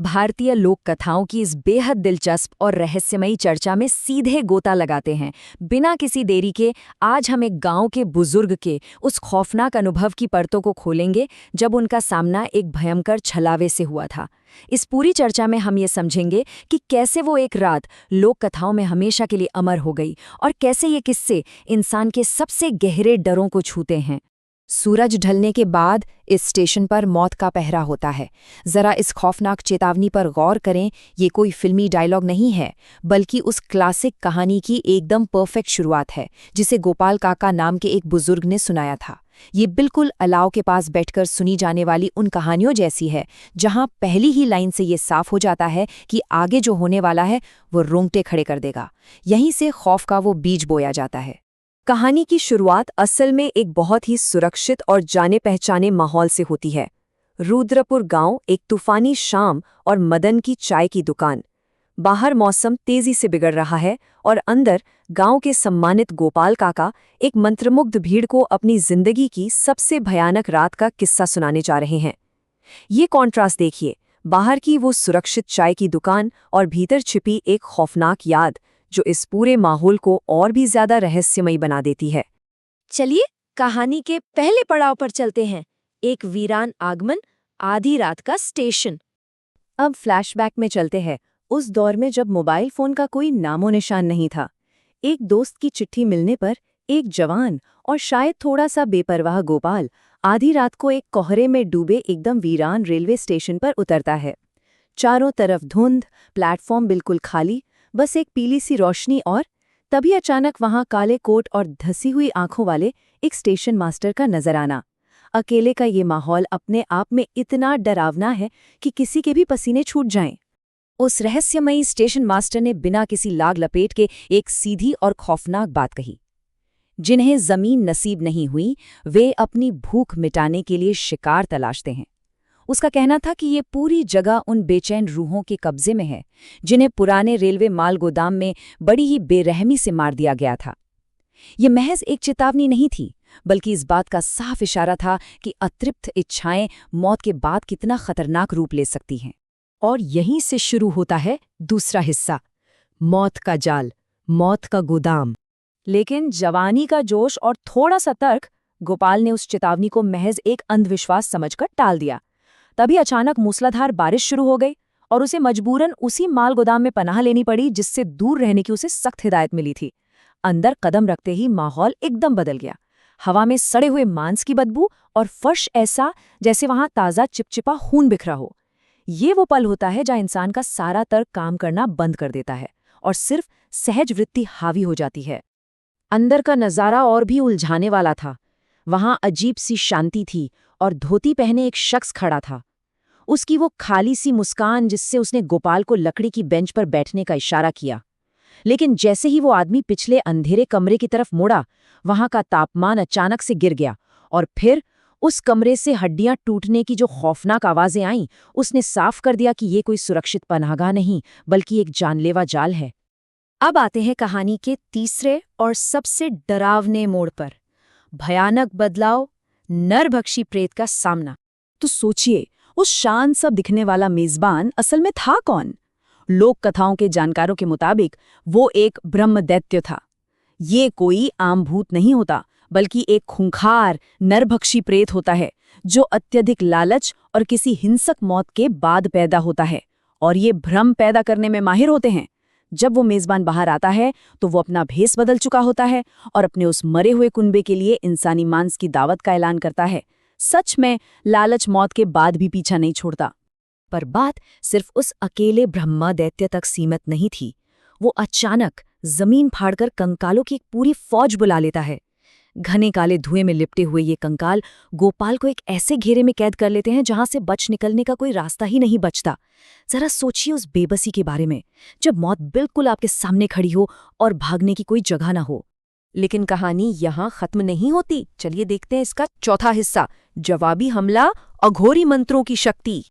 भारतीय लोक कथाओं की इस बेहद दिलचस्प और रहस्यमयी चर्चा में सीधे गोता लगाते हैं। बिना किसी देरी के आज हम एक गांव के बुजुर्ग के उस खौफनाक अनुभव की परतों को खोलेंगे जब उनका सामना एक भयंकर छलावे से हुआ था। इस पूरी चर्चा में हम ये समझेंगे कि कैसे वो एक रात लोक कथाओं में हमेशा के लिए अमर हो गई और कैसे ये किस्से इंसान के सबसे गहरे डरों को छूते हैं। सूरज ढलने के बाद इस स्टेशन पर मौत का पहरा होता है। जरा इस खौफनाक चेतावनी पर गौर करें। ये कोई फिल्मी डायलॉग नहीं है, बल्कि उस क्लासिक कहानी की एकदम परफेक्ट शुरुआत है जिसे गोपाल काका नाम के एक बुजुर्ग ने सुनाया था। ये बिल्कुल अलाव के पास बैठकर सुनी जाने वाली उन कहानियों जैसी है जहां पहली ही लाइन से ये साफ हो जाता है कि आगे जो होने वाला है वो रोंगटे खड़े कर देगा। यहीं से खौफ का वो बीज बोया जाता है। कहानी की शुरुआत असल में एक बहुत ही सुरक्षित और जाने पहचाने माहौल से होती है। रुद्रपुर गांव, एक तूफानी शाम और मदन की चाय की दुकान। बाहर मौसम तेजी से बिगड़ रहा है और अंदर गांव के सम्मानित गोपाल काका एक मंत्रमुग्ध भीड़ को अपनी जिंदगी की सबसे भयानक रात का किस्सा सुनाने जा रहे हैं। ये कॉन्ट्रास्ट देखिए, बाहर की वो सुरक्षित चाय की दुकान और भीतर छिपी एक खौफनाक याद जो इस पूरे माहौल को और भी ज्यादा रहस्यमयी बना देती है। चलिए कहानी के पहले पड़ाव पर चलते हैं। एक वीरान आगमन, आधी रात का स्टेशन। अब फ्लैशबैक में चलते हैं, उस दौर में जब मोबाइल फोन का कोई नामो निशान नहीं था। एक दोस्त की चिट्ठी मिलने पर एक जवान और शायद थोड़ा सा बेपरवाह गोपाल आधी रात को एक कोहरे में डूबे एकदम वीरान रेलवे स्टेशन पर उतरता है। चारों तरफ धुंध, प्लेटफॉर्म बिल्कुल खाली, बस एक पीली सी रोशनी और तभी अचानक वहां काले कोट और धसी हुई आंखों वाले एक स्टेशन मास्टर का नजर आना। अकेले का ये माहौल अपने आप में इतना डरावना है कि किसी के भी पसीने छूट जाएं। उस रहस्यमयी स्टेशन मास्टर ने बिना किसी लाग लपेट के एक सीधी और खौफनाक बात कही। जिन्हें जमीन नसीब नहीं हुई, वे अपनी भूख मिटाने के लिए शिकार तलाशते हैं। उसका कहना था कि ये पूरी जगह उन बेचैन रूहों के कब्जे में है जिन्हें पुराने रेलवे माल गोदाम में बड़ी ही बेरहमी से मार दिया गया था। ये महज एक चेतावनी नहीं थी, बल्कि इस बात का साफ इशारा था कि अतृप्त इच्छाएं मौत के बाद कितना खतरनाक रूप ले सकती हैं। और यहीं से शुरू होता है दूसरा हिस्सा, मौत का जाल, मौत का गोदाम। लेकिन जवानी का जोश और थोड़ा सा तर्क, गोपाल ने उस चेतावनी को महज एक अंधविश्वास समझकर टाल दिया। तभी अचानक मूसलाधार बारिश शुरू हो गई और उसे मजबूरन उसी माल गोदाम में पनाह लेनी पड़ी जिससे दूर रहने की उसे सख्त हिदायत मिली थी। अंदर कदम रखते ही माहौल एकदम बदल गया। हवा में सड़े हुए मांस की बदबू और फर्श ऐसा जैसे वहां ताज़ा चिपचिपा खून बिखरा हो। ये वो पल होता है जहां इंसान का सारा तर्क काम करना बंद कर देता है और सिर्फ सहज वृत्ति हावी हो जाती है। अंदर का नज़ारा और भी उलझाने वाला था। वहां अजीब सी शांति थी और धोती पहने एक शख्स खड़ा था। उसकी वो खाली सी मुस्कान जिससे उसने गोपाल को लकड़ी की बेंच पर बैठने का इशारा किया। लेकिन जैसे ही वो आदमी पिछले अंधेरे कमरे की तरफ मुड़ा, वहां का तापमान अचानक से गिर गया और फिर उस कमरे से हड्डियां टूटने की जो खौफनाक आवाजें आईं, उसने साफ कर दिया कि ये कोई सुरक्षित पनाहगाह नहीं, बल्कि एक जानलेवा जाल है। अब आते हैं कहानी के तीसरे और सबसे डरावने मोड़ पर, भयानक बदलाव, नरभक्षी प्रेत का सामना। तो सोचिए, उस शांत सा दिखने वाला मेजबान असल में था कौन? लोक कथाओं के जानकारों के मुताबिक वो एक ब्रह्मदैत्य था। ये कोई आम भूत नहीं होता, बल्कि एक खूंखार नरभक्षी प्रेत होता है जो अत्यधिक लालच और किसी हिंसक मौत के बाद पैदा होता है। और ये भ्रम पैदा करने में माहिर होते हैं। जब वो मेजबान बाहर आता है तो वो अपना भेष बदल चुका होता है और अपने उस मरे हुए कुनबे के लिए इंसानी मांस की दावत का ऐलान करता है। सच में लालच मौत के बाद भी पीछा नहीं छोड़ता। पर बात सिर्फ उस अकेले ब्रह्मा दैत्य तक सीमित नहीं थी। वो अचानक जमीन फाड़कर कंकालों की एक पूरी फौज बुला लेता है। घने काले धुएं में लिपटे हुए ये कंकाल गोपाल को एक ऐसे घेरे में कैद कर लेते हैं जहां से बच निकलने का कोई रास्ता ही नहीं बचता। जरा सोचिए उस बेबसी के बारे में, जब मौत बिल्कुल आपके सामने खड़ी हो और भागने की कोई जगह ना हो। लेकिन कहानी यहाँ खत्म नहीं होती। चलिए देखते हैं इसका चौथा हिस्सा, जवाबी हमला, अघोरी मंत्रों की शक्ति।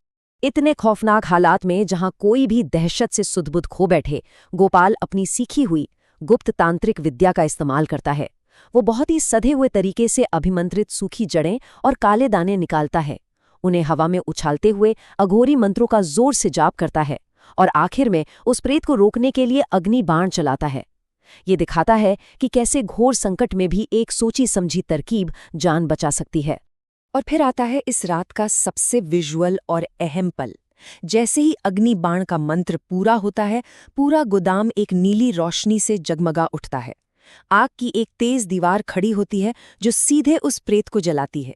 इतने खौफनाक हालात में जहां कोई भी दहशत से सुध-बुध खो बैठे, गोपाल अपनी सीखी हुई गुप्त तांत्रिक विद्या का इस्तेमाल करता है। वो बहुत ही सधे हुए तरीके से अभिमंत्रित सूखी जड़ें और काले दाने निकालता है। उन्हें हवा में उछालते हुए अघोरी मंत्रों का जोर से जाप करता है और आखिर में उस प्रेत को रोकने के लिए अग्नि बाण चलाता है। ये दिखाता है कि कैसे घोर संकट में भी एक सोची समझी तरकीब जान बचा सकती है। और फिर आता है इस रात का सबसे विजुअल और अहम पल। जैसे ही अग्नि बाण का मंत्र पूरा होता है, पूरा गोदाम एक नीली रोशनी से जगमगा उठता है। आग की एक तेज दीवार खड़ी होती है जो सीधे उस प्रेत को जलाती है।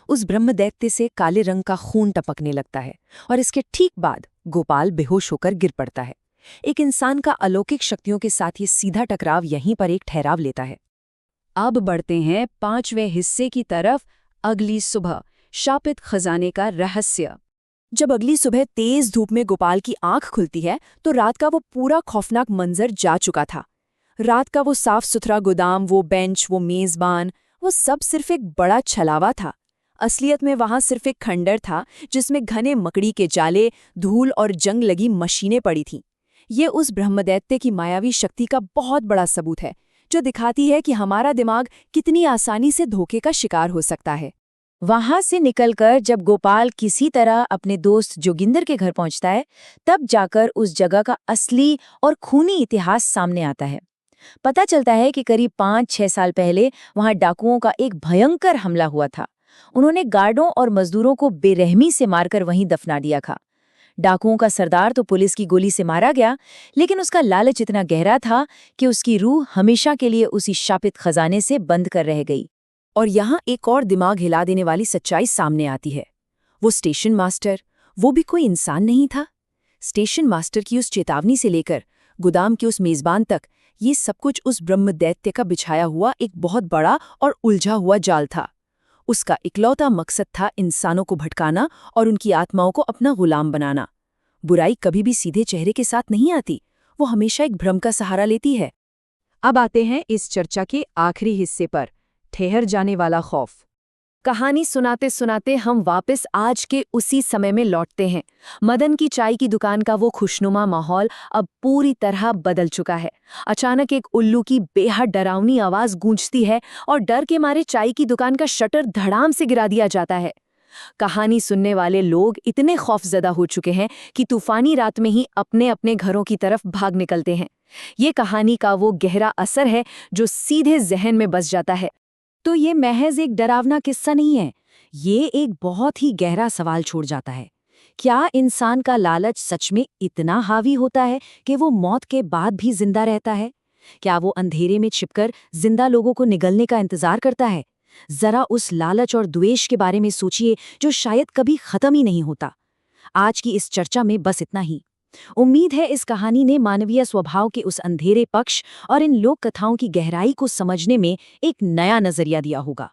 उस ब्रह्मदैत्य से काले रंग का खून टपकने लगता है और इसके ठीक बाद गोपाल बेहोश होकर गिर पड़ता है। एक इंसान का अलौकिक शक्तियों के साथ ये सीधा टकराव यहीं पर एक ठहराव लेता है। अब बढ़ते हैं 5वें हिस्से की तरफ, अगली सुबह, शापित खजाने का रहस्य। जब अगली सुबह तेज धूप में गोपाल की आंख खुलती है तो रात का वो पूरा खौफनाक मंजर जा चुका था। रात का वो साफ सुथरा गोदाम, वो बेंच, वो मेजबान, वो सब सिर्फ एक बड़ा छलावा था। असलियत में वहां सिर्फ एक खंडर था जिसमें घने मकड़ी के जाले, धूल और जंग लगी मशीनें पड़ी थीं। ये उस ब्रह्मदैत्य की मायावी शक्ति का बहुत बड़ा सबूत है, जो दिखाती है कि हमारा दिमाग कितनी आसानी से धोखे का शिकार हो सकता है। वहां से निकलकर जब गोपाल किसी तरह अपने दोस्त जोगिंदर के घर पहुंचता है, तब जाकर उस जगह का असली और खूनी इतिहास सामने आता है। पता चलता है कि करीब 5-6 साल पहले वहां डाकुओं का एक भयंकर हमला हुआ था। उन्होंने गार्डों और मजदूरों को बेरहमी से मारकर वहीं दफना दिया था। डाकुओं का सरदार तो पुलिस की गोली से मारा गया, लेकिन उसका लालच इतना गहरा था कि उसकी रूह हमेशा के लिए उसी शापित खजाने से बंद कर रह गई। और यहाँ एक और दिमाग हिला देने वाली सच्चाई सामने आती है। वो स्टेशन मास्टर, वो भी कोई इंसान नहीं था। स्टेशन मास्टर की उस चेतावनी से लेकर गोदाम के उस मेजबान तक, ये सब कुछ उस ब्रह्मदैत्य का बिछाया हुआ एक बहुत बड़ा और उलझा हुआ जाल था। उसका इकलौता मकसद था इंसानों को भटकाना और उनकी आत्माओं को अपना गुलाम बनाना। बुराई कभी भी सीधे चेहरे के साथ नहीं आती, वो हमेशा एक भ्रम का सहारा लेती है। अब आते हैं इस चर्चा के आखिरी हिस्से पर, ठहर जाने वाला खौफ। कहानी सुनाते सुनाते हम वापस आज के उसी समय में लौटते हैं। मदन की चाय की दुकान का वो खुशनुमा माहौल अब पूरी तरह बदल चुका है। अचानक एक उल्लू की बेहद डरावनी आवाज गूंजती है और डर के मारे चाय की दुकान का शटर धड़ाम से गिरा दिया जाता है। कहानी सुनने वाले लोग इतने खौफजदा हो चुके हैं कि तूफानी रात में ही अपने अपने घरों की तरफ भाग निकलते हैं। ये कहानी का वो गहरा असर है जो सीधे जहन में बस जाता है। तो ये महज एक डरावना किस्सा नहीं है, ये एक बहुत ही गहरा सवाल छोड़ जाता है। क्या इंसान का लालच सच में इतना हावी होता है कि वो मौत के बाद भी जिंदा रहता है? क्या वो अंधेरे में छिपकर जिंदा लोगों को निगलने का इंतजार करता है? जरा उस लालच और द्वेष के बारे में सोचिए, जो शायद कभी खत्म ही नहीं होता। आज की इस चर्चा में बस इतना ही। उम्मीद है इस कहानी ने मानवीय स्वभाव के उस अंधेरे पक्ष और इन लोक कथाओं की गहराई को समझने में एक नया नजरिया दिया होगा।